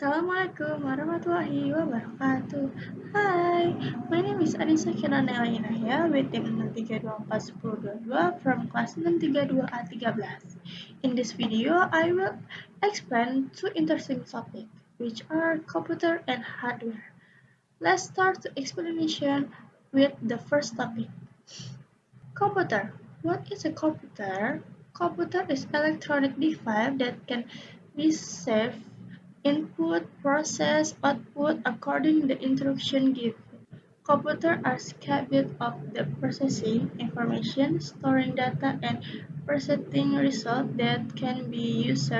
Assalamualaikum warahmatullahi wabarakatuh. Hi, my name is Anissa Kirana Inaya with team 6324102 from class 632A13. In this video, I will explain two interesting topics, which are computer and hardware. Let's start the explanation with the first topic. Computer. What is a computer? Computer is electronic device that can receive input, process, output according to the instruction given. Computers are capable of the processing information, storing data, and presenting results that can be used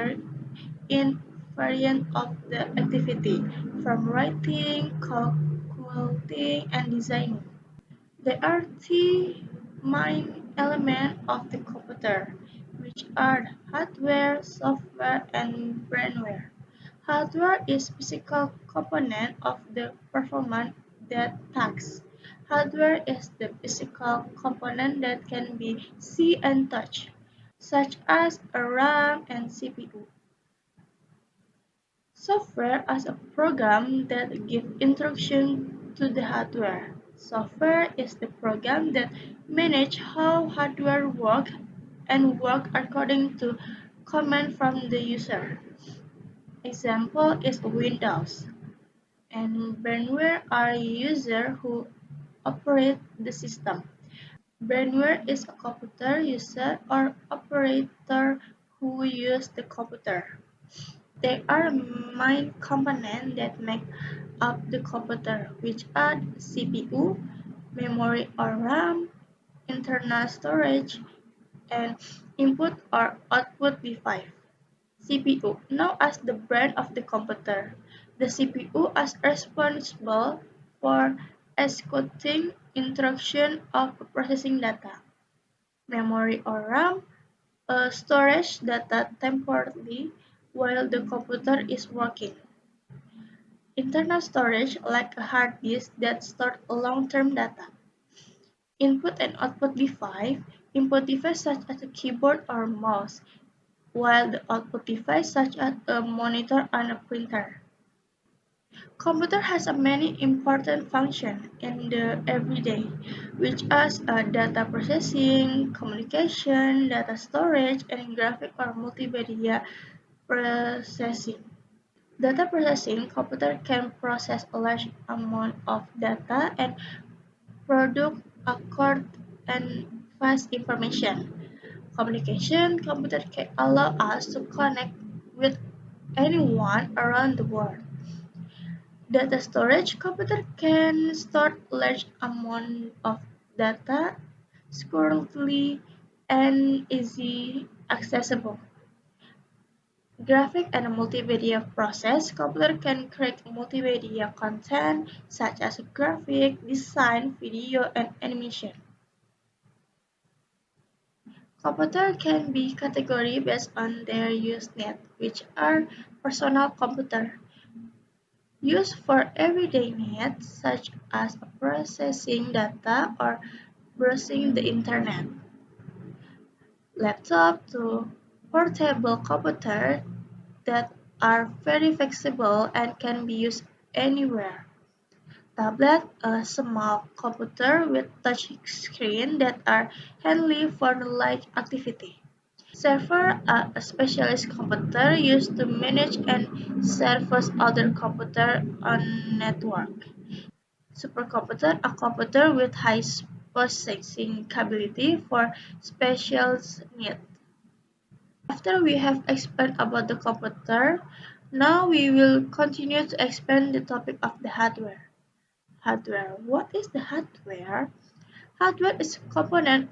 in variant of the activity, from writing, calculating, and designing. There are three main elements of the computer, which are hardware, software, and firmware. Hardware is physical component of the performance that tasks. Hardware is the physical component that can be seen and touched, such as a RAM and CPU. Software as a program that gives instruction to the hardware. Software is the program that manages how hardware works and work according to command from the user. Example is Windows, and firmware are users who operate the system. Firmware is a computer user or operator who use the computer. There are main components that make up the computer, which are CPU, memory or RAM, internal storage, and input or output device. CPU, known as the brain of the computer. The CPU is responsible for executing instructions of processing data. Memory or RAM, storage data temporarily while the computer is working. Internal storage, like a hard disk that stores long-term data. Input and output device, input device such as a keyboard or mouse, while the output device such as a monitor and a printer. Computer has a many important functions in the everyday, which are data processing, communication, data storage, and graphic or multimedia processing. Data processing: computer can process a large amount of data and produce accurate and fast information. Communication: computer can allow us to connect with anyone around the world. Data storage: computer can store large amount of data securely and easy accessible. Graphic and multimedia process: computer can create multimedia content such as graphic, design, video, and animation. Computers can be categorized based on their use needs, which are personal computer, used for everyday needs such as processing data or browsing the internet. Laptop to portable computer that are very flexible and can be used anywhere. Tablet, a small computer with touch screen that are handy for light activity. Server, a specialist computer used to manage and service other computers on network. Supercomputer, a computer with high processing capability for special needs. After we have explained about the computer, now we will continue to explain the topic of the hardware. Hardware. What is the hardware? Hardware is a component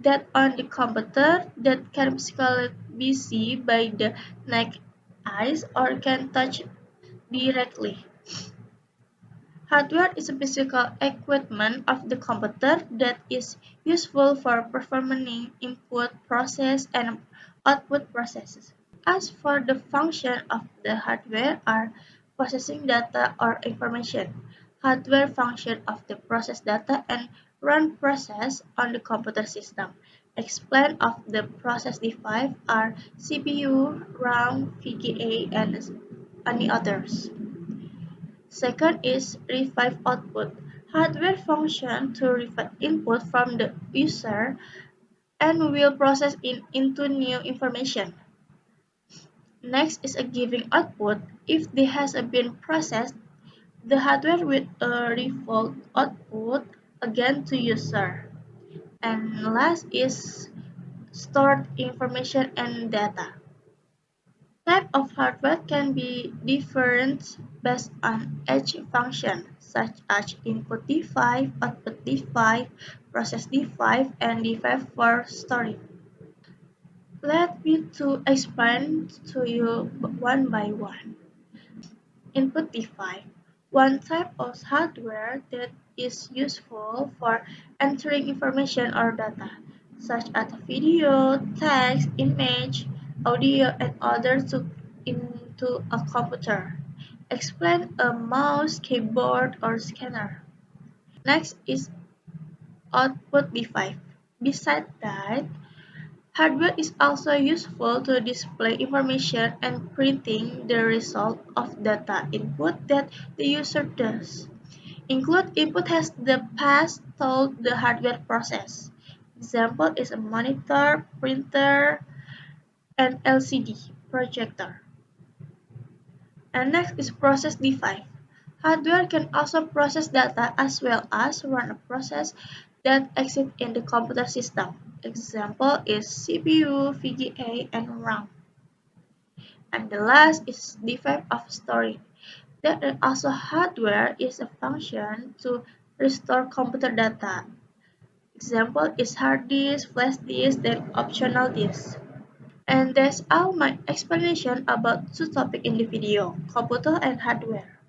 that on the computer that can physically be seen by the naked eyes or can touch directly. Hardware is a physical equipment of the computer that is useful for performing input process and output processes. As for the function of the hardware are processing data or information. Hardware function of the process data and run process on the computer system. Explain of the process device are CPU, RAM, VGA, and any others. Second is revive output. Hardware function to revive input from the user and will process it into new information. Next is a giving output. If this has been processed, the hardware will revolt output again to user. And last is stored information and data. Type of hardware can be different based on each function, such as input device, output device, process device, and device for storage. Let me to explain to you one by one. Input device, one type of hardware that is useful for entering information or data, such as video, text, image, audio, and others into a computer. Explain a mouse, keyboard, or scanner. Next is output device. Besides that, hardware is also useful to display information and printing the result of data input that the user does. Include input has the past told the hardware process. Example is a monitor, printer, and LCD projector. And next is process device. Hardware can also process data as well as run a process that exists in the computer system. Example is CPU, VGA, and RAM. And the last is device of storage. There is also hardware is a function to restore computer data. Example is hard disk, flash disk, then optional disk. And that's all my explanation about two topics in the video, computer and hardware.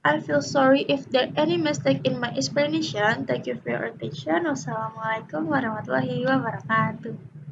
I feel sorry if there any mistake in my explanation. Thank you for your attention. Wassalamualaikum warahmatullahi wabarakatuh.